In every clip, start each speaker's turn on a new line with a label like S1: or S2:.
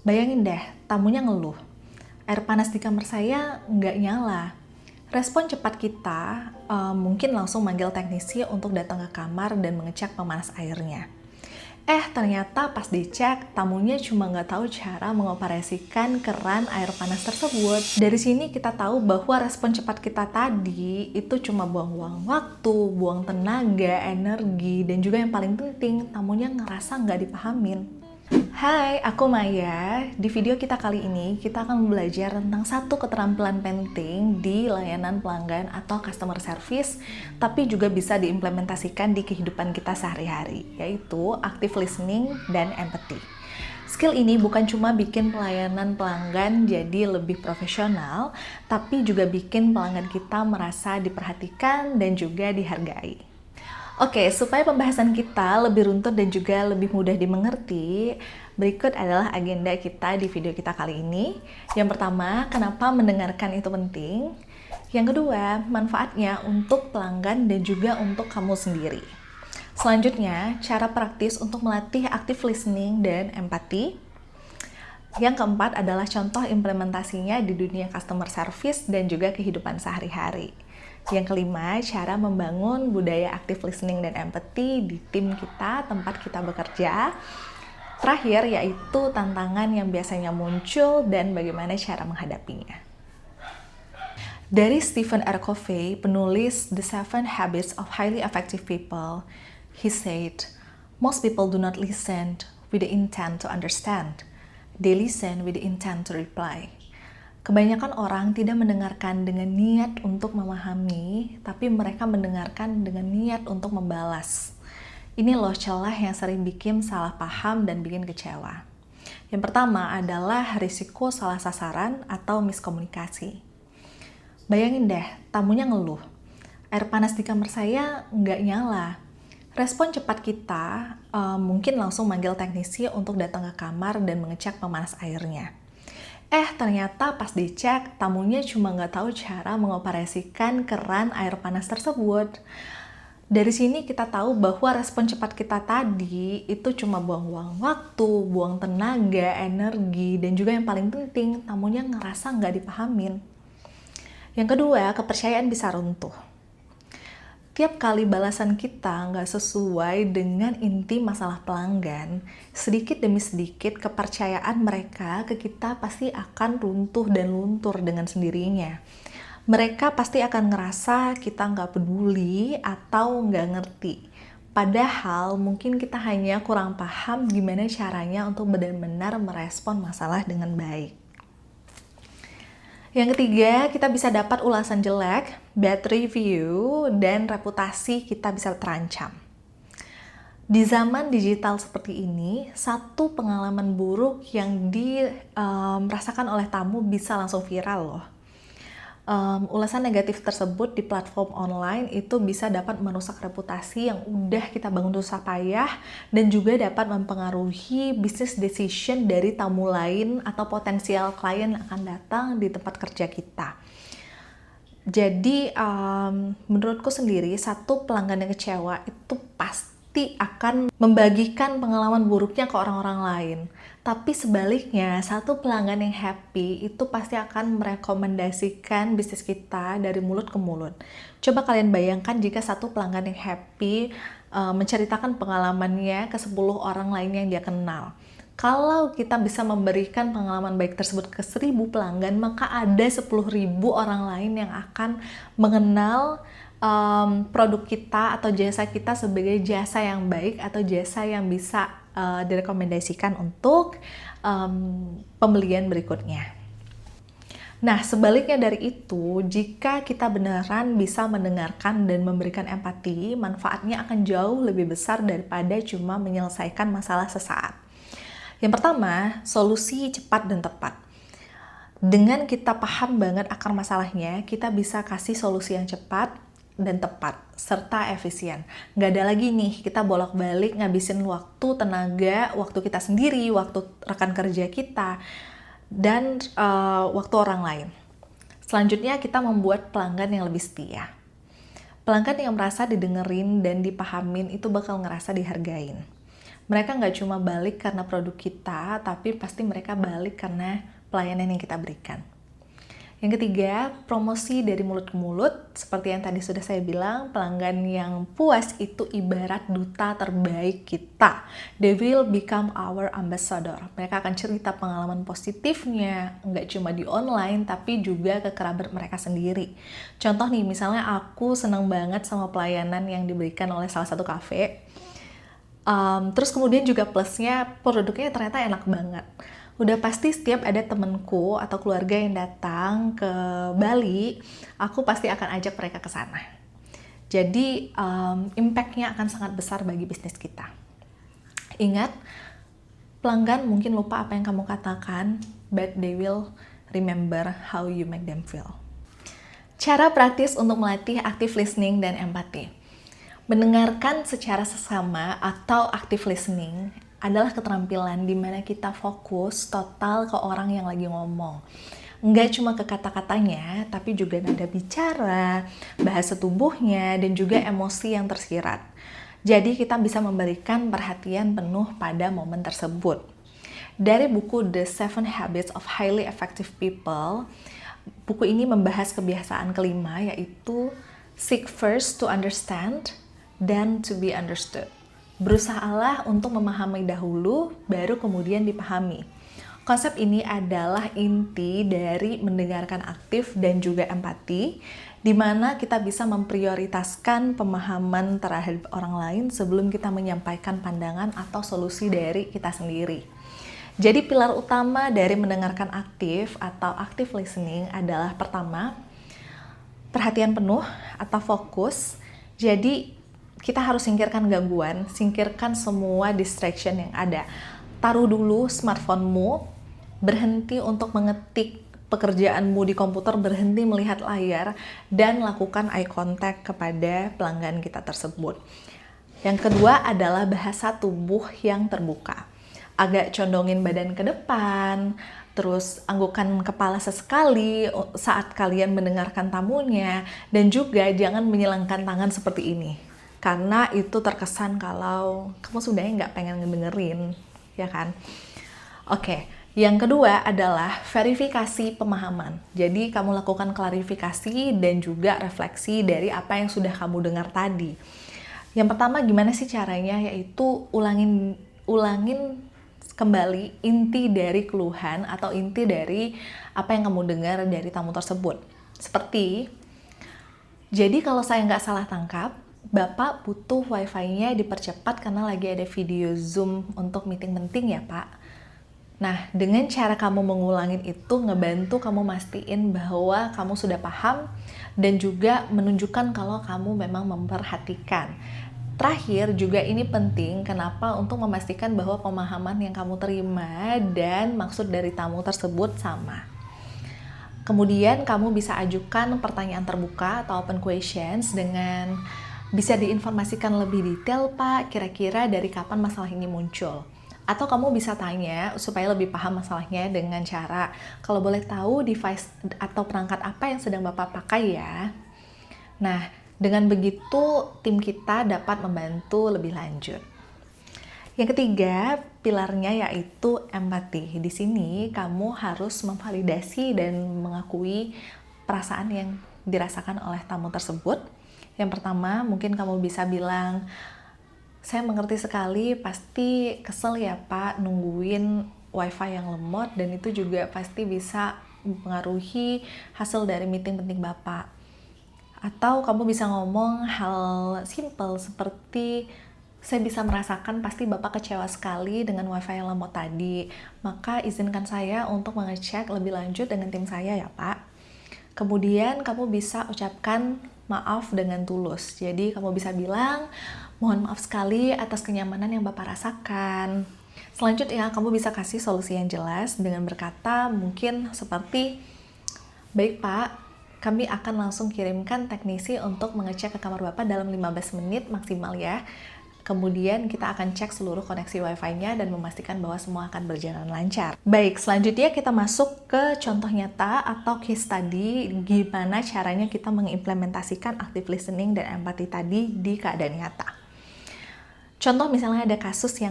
S1: Bayangin deh, tamunya ngeluh. Air panas di kamar saya nggak nyala. Respon cepat kita mungkin langsung manggil teknisi untuk datang ke kamar dan mengecek pemanas airnya. Ternyata pas dicek, tamunya cuma nggak tahu cara mengoperasikan keran air panas tersebut. Dari sini kita tahu bahwa respon cepat kita tadi itu cuma buang-buang waktu, buang tenaga, energi, dan juga yang paling penting, tamunya ngerasa nggak dipahamin. Hai, aku Maya. Di video kita kali ini, kita akan belajar tentang satu keterampilan penting di layanan pelanggan atau customer service, tapi juga bisa diimplementasikan di kehidupan kita sehari-hari, yaitu active listening dan empathy. Skill ini bukan cuma bikin pelayanan pelanggan jadi lebih profesional, tapi juga bikin pelanggan kita merasa diperhatikan dan juga dihargai. Oke, supaya pembahasan kita lebih runtut dan juga lebih mudah dimengerti, berikut adalah agenda kita di video kita kali ini. Yang pertama, kenapa mendengarkan itu penting. Yang kedua, manfaatnya untuk pelanggan dan juga untuk kamu sendiri. Selanjutnya, cara praktis untuk melatih active listening dan empati. Yang keempat adalah contoh implementasinya di dunia customer service dan juga kehidupan sehari-hari. Yang kelima, cara membangun budaya active listening dan empathy di tim kita, tempat kita bekerja. Terakhir, yaitu tantangan yang biasanya muncul dan bagaimana cara menghadapinya. Dari Stephen R. Covey, penulis The 7 Habits of Highly Effective People, he said, "Most people do not listen with the intent to understand. They listen with the intent to reply." Kebanyakan orang tidak mendengarkan dengan niat untuk memahami, tapi mereka mendengarkan dengan niat untuk membalas. Ini loh celah yang sering bikin salah paham dan bikin kecewa. Yang pertama adalah risiko salah sasaran atau miskomunikasi. Bayangin deh, tamunya ngeluh. Air panas di kamar saya nggak nyala. Respon cepat kita mungkin langsung manggil teknisi untuk datang ke kamar dan mengecek pemanas airnya. Ternyata pas dicek, tamunya cuma nggak tahu cara mengoperasikan keran air panas tersebut. Dari sini kita tahu bahwa respon cepat kita tadi itu cuma buang-buang waktu, buang tenaga, energi, dan juga yang paling penting, tamunya ngerasa nggak dipahamin. Yang kedua, kepercayaan bisa runtuh. Tiap kali balasan kita nggak sesuai dengan inti masalah pelanggan, sedikit demi sedikit kepercayaan mereka ke kita pasti akan runtuh dan luntur dengan sendirinya. Mereka pasti akan ngerasa kita nggak peduli atau nggak ngerti. Padahal mungkin kita hanya kurang paham gimana caranya untuk benar-benar merespon masalah dengan baik. Yang ketiga, kita bisa dapat ulasan jelek, bad review, dan reputasi kita bisa terancam. Di zaman digital seperti ini, satu pengalaman buruk yang dirasakan oleh tamu bisa langsung viral loh. Ulasan negatif tersebut di platform online itu bisa dapat merusak reputasi yang udah kita bangun susah payah dan juga dapat mempengaruhi business decision dari tamu lain atau potensial klien yang akan datang di tempat kerja kita. Jadi menurutku sendiri, satu pelanggan yang kecewa itu pasti akan membagikan pengalaman buruknya ke orang-orang lain. Tapi sebaliknya, satu pelanggan yang happy itu pasti akan merekomendasikan bisnis kita dari mulut ke mulut. Coba kalian bayangkan jika satu pelanggan yang happy menceritakan pengalamannya ke 10 orang lain yang dia kenal. Kalau kita bisa memberikan pengalaman baik tersebut ke 1000 pelanggan, maka ada 10.000 orang lain yang akan mengenal produk kita atau jasa kita sebagai jasa yang baik atau jasa yang bisa direkomendasikan untuk pembelian berikutnya. Nah, sebaliknya dari itu, jika kita beneran bisa mendengarkan dan memberikan empati, manfaatnya akan jauh lebih besar daripada cuma menyelesaikan masalah sesaat. Yang pertama, solusi cepat dan tepat. Dengan kita paham banget akar masalahnya, kita bisa kasih solusi yang cepat dan tepat, serta efisien. Nggak ada lagi nih kita bolak-balik ngabisin waktu, tenaga, waktu kita sendiri, waktu rekan kerja kita, dan waktu orang lain. Selanjutnya kita membuat pelanggan yang lebih setia. Pelanggan yang merasa didengerin dan dipahamin itu bakal ngerasa dihargain. Mereka nggak cuma balik karena produk kita, tapi pasti mereka balik karena pelayanan yang kita berikan. Yang ketiga, promosi dari mulut ke mulut. Seperti yang tadi sudah saya bilang, pelanggan yang puas itu ibarat duta terbaik kita. They will become our ambassador. Mereka akan cerita pengalaman positifnya, nggak cuma di online, tapi juga ke kerabat mereka sendiri. Contoh nih, misalnya aku senang banget sama pelayanan yang diberikan oleh salah satu kafe. Terus kemudian juga plusnya, produknya ternyata enak banget. Udah pasti setiap ada temenku atau keluarga yang datang ke Bali, aku pasti akan ajak mereka ke sana. Jadi impact-nya akan sangat besar bagi bisnis kita. Ingat, pelanggan mungkin lupa apa yang kamu katakan, but they will remember how you make them feel. Cara praktis untuk melatih active listening dan empati. Mendengarkan secara sesama atau active listening adalah keterampilan di mana kita fokus total ke orang yang lagi ngomong. Nggak cuma ke kata-katanya, tapi juga nada bicara, bahasa tubuhnya, dan juga emosi yang tersirat. Jadi kita bisa memberikan perhatian penuh pada momen tersebut. Dari buku The 7 Habits of Highly Effective People, buku ini membahas kebiasaan kelima, yaitu seek first to understand, then to be understood. Berusahalah untuk memahami dahulu, baru kemudian dipahami. Konsep ini adalah inti dari mendengarkan aktif dan juga empati, di mana kita bisa memprioritaskan pemahaman terhadap orang lain sebelum kita menyampaikan pandangan atau solusi dari kita sendiri. Jadi pilar utama dari mendengarkan aktif atau active listening adalah pertama, perhatian penuh atau fokus. Jadi kita harus singkirkan gangguan, singkirkan semua distraction yang ada. Taruh dulu smartphone-mu, berhenti untuk mengetik pekerjaanmu di komputer, berhenti melihat layar, dan lakukan eye contact kepada pelanggan kita tersebut. Yang kedua adalah bahasa tubuh yang terbuka. Agak condongin badan ke depan, terus anggukkan kepala sesekali saat kalian mendengarkan tamunya, dan juga jangan menyilangkan tangan seperti ini. Karena itu terkesan kalau kamu sebenarnya nggak pengen ngedengerin, ya kan? Oke, yang kedua adalah verifikasi pemahaman. Jadi kamu lakukan klarifikasi dan juga refleksi dari apa yang sudah kamu dengar tadi. Yang pertama gimana sih caranya? Yaitu ulangin kembali inti dari keluhan atau inti dari apa yang kamu dengar dari tamu tersebut. Seperti, jadi kalau saya nggak salah tangkap, Bapak butuh wifi-nya dipercepat karena lagi ada video Zoom untuk meeting penting ya Pak. Nah, dengan cara kamu mengulangin itu ngebantu kamu mastiin bahwa kamu sudah paham dan juga menunjukkan kalau kamu memang memperhatikan. Terakhir juga ini penting, kenapa? Untuk memastikan bahwa pemahaman yang kamu terima dan maksud dari tamu tersebut sama. Kemudian kamu bisa ajukan pertanyaan terbuka atau open questions dengan bisa diinformasikan lebih detail, Pak, kira-kira dari kapan masalah ini muncul. Atau kamu bisa tanya supaya lebih paham masalahnya dengan cara, kalau boleh tahu device atau perangkat apa yang sedang Bapak pakai ya. Nah, dengan begitu tim kita dapat membantu lebih lanjut. Yang ketiga, pilarnya yaitu empati. Di sini kamu harus memvalidasi dan mengakui perasaan yang dirasakan oleh tamu tersebut. Yang pertama, mungkin kamu bisa bilang, saya mengerti sekali, pasti kesel ya Pak nungguin wifi yang lemot, dan itu juga pasti bisa mempengaruhi hasil dari meeting penting Bapak. Atau kamu bisa ngomong hal simple seperti, saya bisa merasakan pasti Bapak kecewa sekali dengan wifi yang lemot tadi, maka izinkan saya untuk mengecek lebih lanjut dengan tim saya ya Pak. Kemudian kamu bisa ucapkan maaf dengan tulus. Jadi kamu bisa bilang, mohon maaf sekali atas kenyamanan yang Bapak rasakan. Selanjutnya kamu bisa kasih solusi yang jelas dengan berkata mungkin seperti, baik Pak, kami akan langsung kirimkan teknisi untuk mengecek ke kamar Bapak dalam 15 menit maksimal ya. Kemudian kita akan cek seluruh koneksi wifi-nya dan memastikan bahwa semua akan berjalan lancar. Baik, selanjutnya kita masuk ke contoh nyata atau case study gimana caranya kita mengimplementasikan active listening dan empati tadi di keadaan nyata. Contoh misalnya ada kasus yang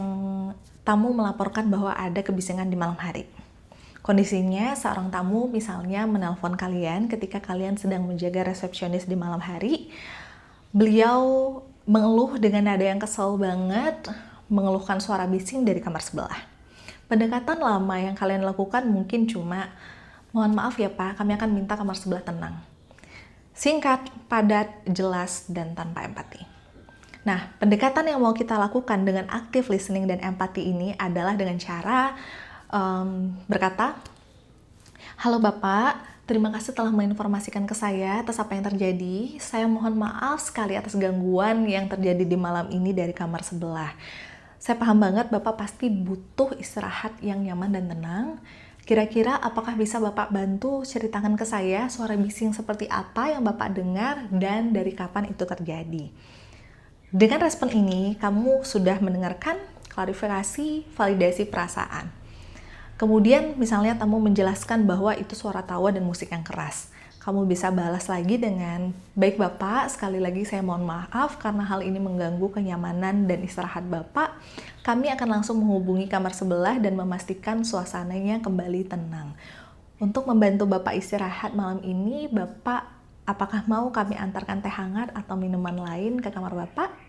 S1: tamu melaporkan bahwa ada kebisingan di malam hari. Kondisinya seorang tamu misalnya menelpon kalian ketika kalian sedang menjaga resepsionis di malam hari. Beliau mengeluh dengan nada yang kesel banget, mengeluhkan suara bising dari kamar sebelah. Pendekatan lama yang kalian lakukan mungkin cuma, mohon maaf ya Pak, kami akan minta kamar sebelah tenang. Singkat, padat, jelas, dan tanpa empati. Nah, pendekatan yang mau kita lakukan dengan active listening dan empati ini adalah dengan cara berkata, "Halo Bapak, terima kasih telah menginformasikan ke saya atas apa yang terjadi. Saya mohon maaf sekali atas gangguan yang terjadi di malam ini dari kamar sebelah. Saya paham banget Bapak pasti butuh istirahat yang nyaman dan tenang. Kira-kira apakah bisa Bapak bantu ceritakan ke saya suara bising seperti apa yang Bapak dengar dan dari kapan itu terjadi?" Dengan respon ini, kamu sudah mendengarkan klarifikasi, validasi perasaan. Kemudian misalnya tamu menjelaskan bahwa itu suara tawa dan musik yang keras. Kamu bisa balas lagi dengan, "Baik Bapak, sekali lagi saya mohon maaf karena hal ini mengganggu kenyamanan dan istirahat Bapak. Kami akan langsung menghubungi kamar sebelah dan memastikan suasananya kembali tenang. Untuk membantu Bapak istirahat malam ini, Bapak apakah mau kami antarkan teh hangat atau minuman lain ke kamar Bapak?"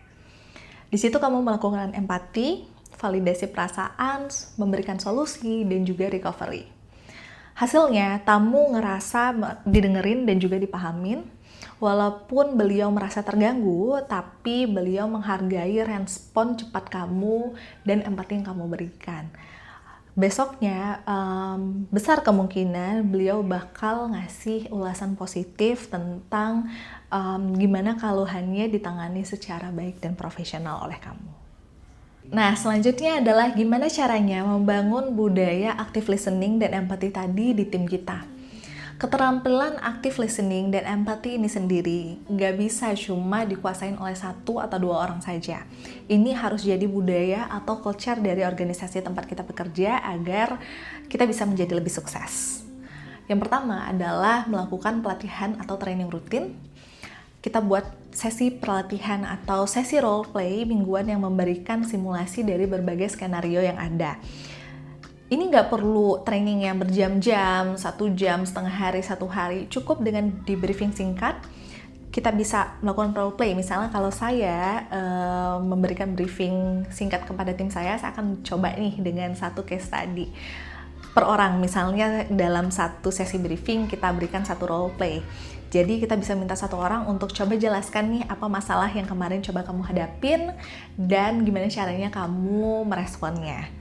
S1: Di situ kamu melakukan empati, validasi perasaan, memberikan solusi, dan juga recovery. Hasilnya, tamu ngerasa didengerin dan juga dipahamin. Walaupun beliau merasa terganggu, tapi beliau menghargai respon cepat kamu dan empati yang kamu berikan. Besoknya, besar kemungkinan beliau bakal ngasih ulasan positif tentang gimana keluhannya ditangani secara baik dan profesional oleh kamu. Nah, selanjutnya adalah gimana caranya membangun budaya active listening dan empati tadi di tim kita. Keterampilan active listening dan empati ini sendiri nggak bisa cuma dikuasain oleh 1 atau 2 orang saja. Ini harus jadi budaya atau culture dari organisasi tempat kita bekerja agar kita bisa menjadi lebih sukses. Yang pertama adalah melakukan pelatihan atau training rutin. Kita buat sesi pelatihan atau sesi role play mingguan yang memberikan simulasi dari berbagai skenario yang ada. Ini nggak perlu training yang berjam-jam, 1 jam, setengah hari, 1 hari. Cukup dengan di briefing singkat, kita bisa melakukan role play. Misalnya kalau saya memberikan briefing singkat kepada tim saya akan coba nih dengan 1 case study per orang. Misalnya dalam 1 sesi briefing kita berikan 1 role play. Jadi kita bisa minta 1 orang untuk coba jelaskan nih apa masalah yang kemarin coba kamu hadapin dan gimana caranya kamu meresponnya.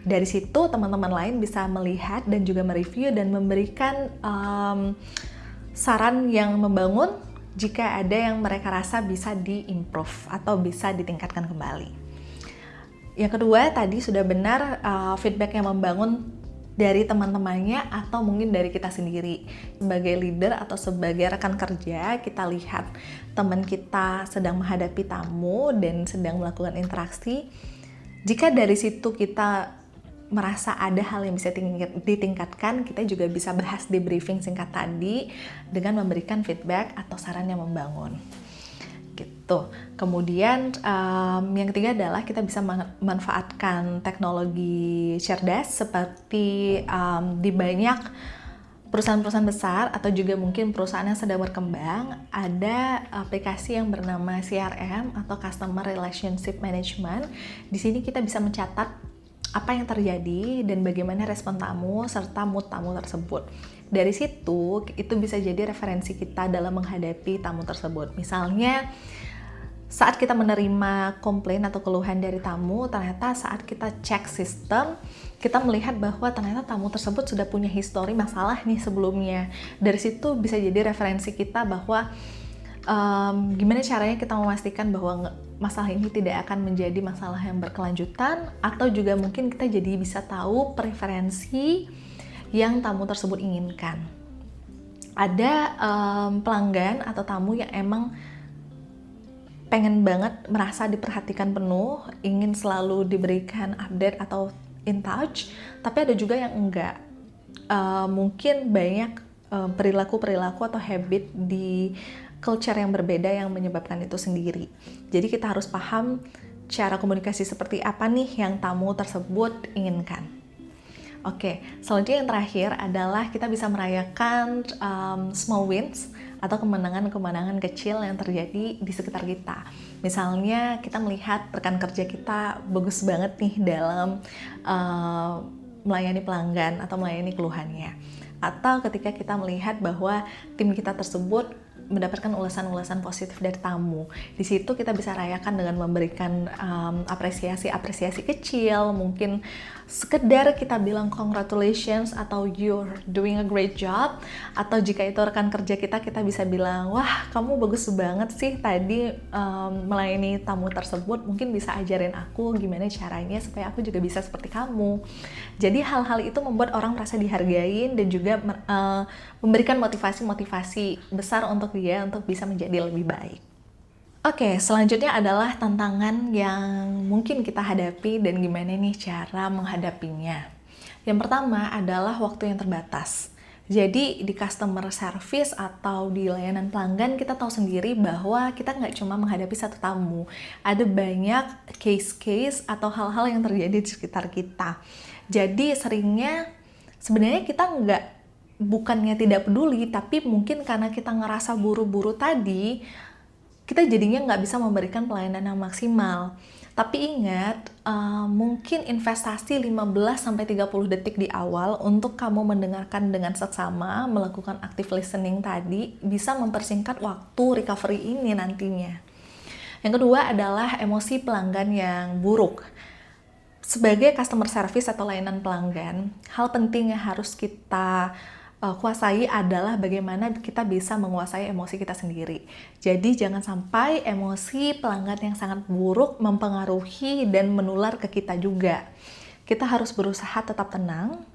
S1: Dari situ teman-teman lain bisa melihat dan juga mereview dan memberikan saran yang membangun jika ada yang mereka rasa bisa di-improve atau bisa ditingkatkan kembali. Yang kedua, tadi sudah benar feedback yang membangun dari teman-temannya atau mungkin dari kita sendiri. Sebagai leader atau sebagai rekan kerja, kita lihat teman kita sedang menghadapi tamu dan sedang melakukan interaksi. Jika dari situ kita merasa ada hal yang bisa ditingkatkan, kita juga bisa bahas di briefing singkat tadi dengan memberikan feedback atau saran yang membangun. Gitu. Kemudian yang ketiga adalah kita bisa memanfaatkan teknologi cerdas seperti di banyak perusahaan-perusahaan besar atau juga mungkin perusahaan yang sedang berkembang, ada aplikasi yang bernama CRM atau Customer Relationship Management. Di sini kita bisa mencatat apa yang terjadi dan bagaimana respon tamu serta mood tamu tersebut. Dari situ, itu bisa jadi referensi kita dalam menghadapi tamu tersebut. Misalnya, saat kita menerima komplain atau keluhan dari tamu, ternyata saat kita cek sistem, kita melihat bahwa ternyata tamu tersebut sudah punya histori masalah nih sebelumnya. Dari situ bisa jadi referensi kita bahwa gimana caranya kita memastikan bahwa masalah ini tidak akan menjadi masalah yang berkelanjutan, atau juga mungkin kita jadi bisa tahu preferensi yang tamu tersebut inginkan. Ada pelanggan atau tamu yang emang pengen banget merasa diperhatikan penuh, ingin selalu diberikan update atau in touch, tapi ada juga yang enggak. Mungkin banyak perilaku-perilaku atau habit di culture yang berbeda yang menyebabkan itu sendiri. Jadi kita harus paham cara komunikasi seperti apa nih yang tamu tersebut inginkan. Oke, selanjutnya yang terakhir adalah kita bisa merayakan small wins atau kemenangan-kemenangan kecil yang terjadi di sekitar kita. Misalnya kita melihat rekan kerja kita bagus banget nih dalam melayani pelanggan atau melayani keluhannya. Atau ketika kita melihat bahwa tim kita tersebut mendapatkan ulasan-ulasan positif dari tamu. Di situ kita bisa rayakan dengan memberikan apresiasi kecil, mungkin sekedar kita bilang congratulations atau you're doing a great job, atau jika itu rekan kerja kita bisa bilang, wah kamu bagus banget sih tadi melayani tamu tersebut, mungkin bisa ajarin aku gimana caranya supaya aku juga bisa seperti kamu. Jadi hal-hal itu membuat orang merasa dihargain dan juga memberikan motivasi besar untuk dia untuk bisa menjadi lebih baik. Oke, selanjutnya adalah tantangan yang mungkin kita hadapi dan gimana nih cara menghadapinya. Yang pertama adalah waktu yang terbatas. Jadi di customer service atau di layanan pelanggan kita tahu sendiri bahwa kita nggak cuma menghadapi satu tamu. Ada banyak case-case atau hal-hal yang terjadi di sekitar kita. Jadi seringnya sebenarnya kita bukannya tidak peduli, tapi mungkin karena kita ngerasa buru-buru tadi, kita jadinya nggak bisa memberikan pelayanan yang maksimal. Tapi ingat, mungkin investasi 15-30 detik di awal untuk kamu mendengarkan dengan seksama, melakukan active listening tadi, bisa mempersingkat waktu recovery ini nantinya. Yang kedua adalah emosi pelanggan yang buruk. Sebagai customer service atau layanan pelanggan, hal penting yang harus kita kuasai adalah bagaimana kita bisa menguasai emosi kita sendiri. Jadi jangan sampai emosi pelanggan yang sangat buruk mempengaruhi dan menular ke kita juga. Kita harus berusaha tetap tenang,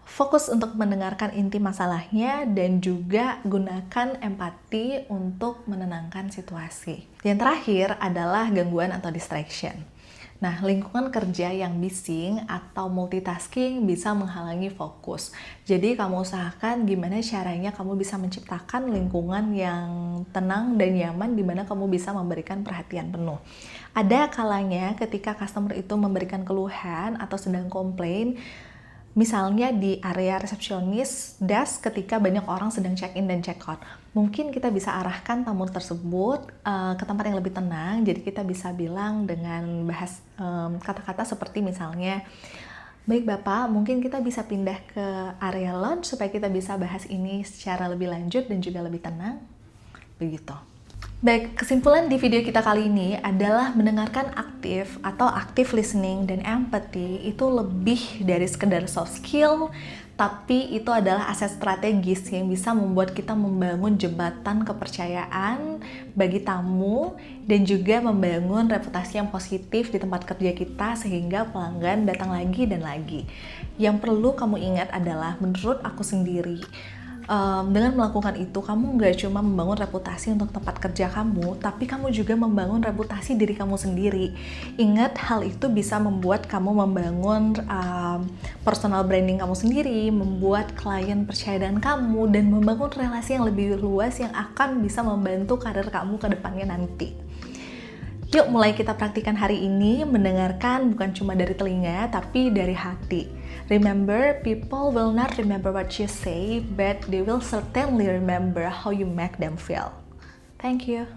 S1: fokus untuk mendengarkan inti masalahnya, dan juga gunakan empati untuk menenangkan situasi. Yang terakhir adalah gangguan atau distraction. Nah, lingkungan kerja yang bising atau multitasking bisa menghalangi fokus. Jadi, kamu usahakan gimana caranya kamu bisa menciptakan lingkungan yang tenang dan nyaman di mana kamu bisa memberikan perhatian penuh. Ada kalanya ketika customer itu memberikan keluhan atau sedang komplain, misalnya di area resepsionis, desk ketika banyak orang sedang check-in dan check-out. Mungkin kita bisa arahkan tamu tersebut ke tempat yang lebih tenang, jadi kita bisa bilang dengan bahas kata-kata seperti misalnya, baik Bapak, mungkin kita bisa pindah ke area lounge supaya kita bisa bahas ini secara lebih lanjut dan juga lebih tenang. Begitu. Baik, kesimpulan di video kita kali ini adalah mendengarkan aktif atau active listening dan empathy itu lebih dari sekedar soft skill, tapi itu adalah aset strategis yang bisa membuat kita membangun jembatan kepercayaan bagi tamu dan juga membangun reputasi yang positif di tempat kerja kita sehingga pelanggan datang lagi dan lagi. Yang perlu kamu ingat adalah menurut aku sendiri, dengan melakukan itu, kamu nggak cuma membangun reputasi untuk tempat kerja kamu, tapi kamu juga membangun reputasi diri kamu sendiri. Ingat, hal itu bisa membuat kamu membangun personal branding kamu sendiri, membuat klien percaya dengan kamu, dan membangun relasi yang lebih luas yang akan bisa membantu karir kamu ke depannya nanti. Yuk mulai kita praktikan hari ini, mendengarkan bukan cuma dari telinga, tapi dari hati. Remember, people will not remember what you say, but they will certainly remember how you make them feel. Thank you.